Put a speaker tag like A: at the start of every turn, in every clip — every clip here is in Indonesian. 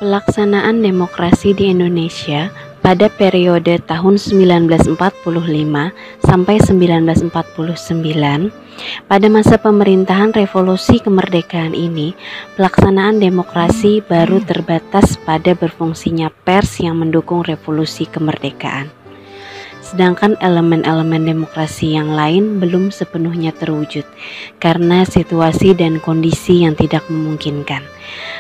A: Pelaksanaan demokrasi di Indonesia pada periode tahun 1945 sampai 1949, pada masa pemerintahan revolusi kemerdekaan ini, pelaksanaan demokrasi baru terbatas pada berfungsinya pers yang mendukung revolusi kemerdekaan. Sedangkan elemen-elemen demokrasi yang lain belum sepenuhnya terwujud karena situasi dan kondisi yang tidak memungkinkan.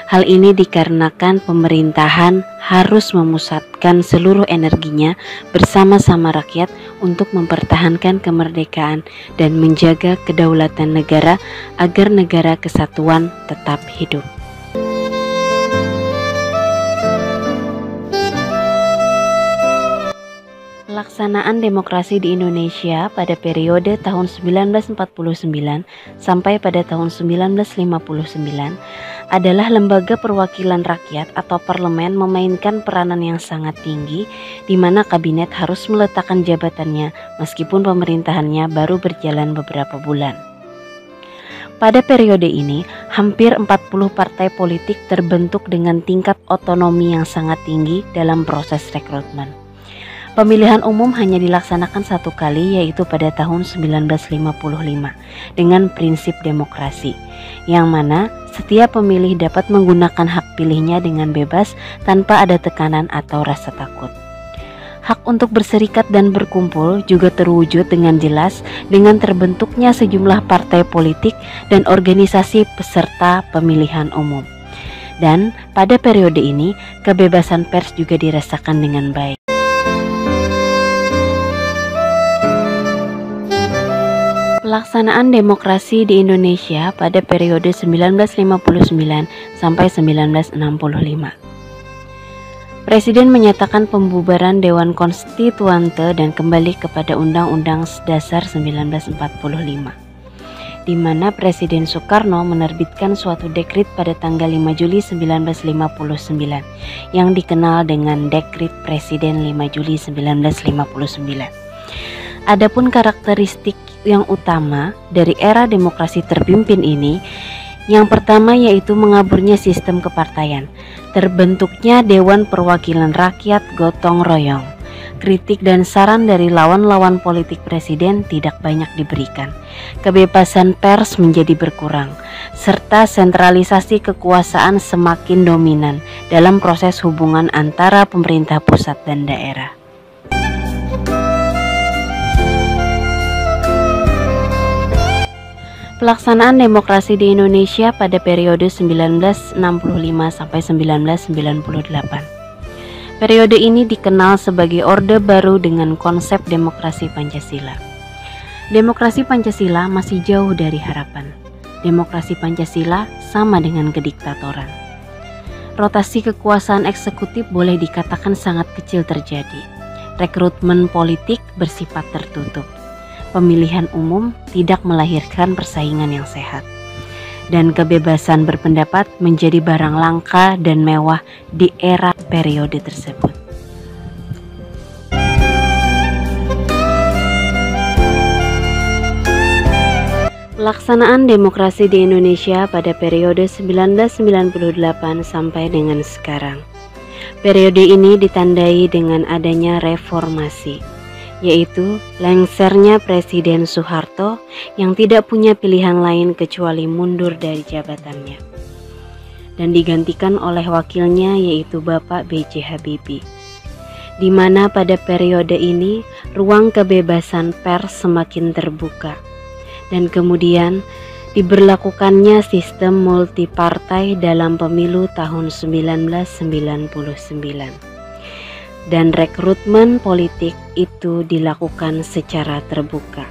A: Hal ini dikarenakan pemerintahan harus memusatkan seluruh energinya bersama-sama rakyat untuk mempertahankan kemerdekaan dan menjaga kedaulatan negara agar negara kesatuan tetap hidup. Pelaksanaan demokrasi di Indonesia pada periode tahun 1949 sampai pada tahun 1959 adalah lembaga perwakilan rakyat atau parlemen memainkan peranan yang sangat tinggi di mana kabinet harus meletakkan jabatannya meskipun pemerintahannya baru berjalan beberapa bulan. Pada periode ini, hampir 40 partai politik terbentuk dengan tingkat otonomi yang sangat tinggi dalam proses rekrutmen. Pemilihan umum hanya dilaksanakan satu kali, yaitu pada tahun 1955 dengan prinsip demokrasi, yang mana setiap pemilih dapat menggunakan hak pilihnya dengan bebas tanpa ada tekanan atau rasa takut. Hak untuk berserikat dan berkumpul juga terwujud dengan jelas dengan terbentuknya sejumlah partai politik dan organisasi peserta pemilihan umum. Dan pada periode ini, kebebasan pers juga dirasakan dengan baik. Pelaksanaan demokrasi di Indonesia pada periode 1959 sampai 1965. Presiden menyatakan pembubaran Dewan Konstituante dan kembali kepada Undang-Undang Dasar 1945, di mana Presiden Soekarno menerbitkan suatu dekrit pada tanggal 5 Juli 1959 yang dikenal dengan Dekrit Presiden 5 Juli 1959. Adapun karakteristik yang utama dari era demokrasi terpimpin ini, yang pertama yaitu mengaburnya sistem kepartaian, terbentuknya Dewan Perwakilan Rakyat gotong royong. Kritik dan saran dari lawan-lawan politik presiden tidak banyak diberikan. Kebebasan pers menjadi berkurang, serta sentralisasi kekuasaan semakin dominan dalam proses hubungan antara pemerintah pusat dan daerah. Pelaksanaan demokrasi di Indonesia pada periode 1965 sampai 1998. Periode ini dikenal sebagai Orde Baru dengan konsep demokrasi Pancasila. Demokrasi Pancasila masih jauh dari harapan. Demokrasi Pancasila sama dengan kediktatoran. Rotasi kekuasaan eksekutif boleh dikatakan sangat kecil terjadi. Rekrutmen politik bersifat tertutup. Pemilihan umum tidak melahirkan persaingan yang sehat, dan kebebasan berpendapat menjadi barang langka dan mewah di era periode tersebut. Pelaksanaan demokrasi di Indonesia pada periode 1998 sampai dengan sekarang. Periode ini ditandai dengan adanya reformasi, yaitu lengsernya Presiden Soeharto yang tidak punya pilihan lain kecuali mundur dari jabatannya, dan digantikan oleh wakilnya yaitu Bapak B.J. Habibie, di mana pada periode ini ruang kebebasan pers semakin terbuka, dan kemudian diberlakukannya sistem multipartai dalam pemilu tahun 1999. Dan rekrutmen politik itu dilakukan secara terbuka,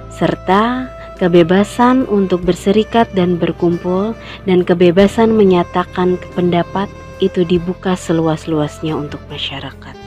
A: serta kebebasan untuk berserikat dan berkumpul dan kebebasan menyatakan pendapat itu dibuka seluas-luasnya untuk masyarakat.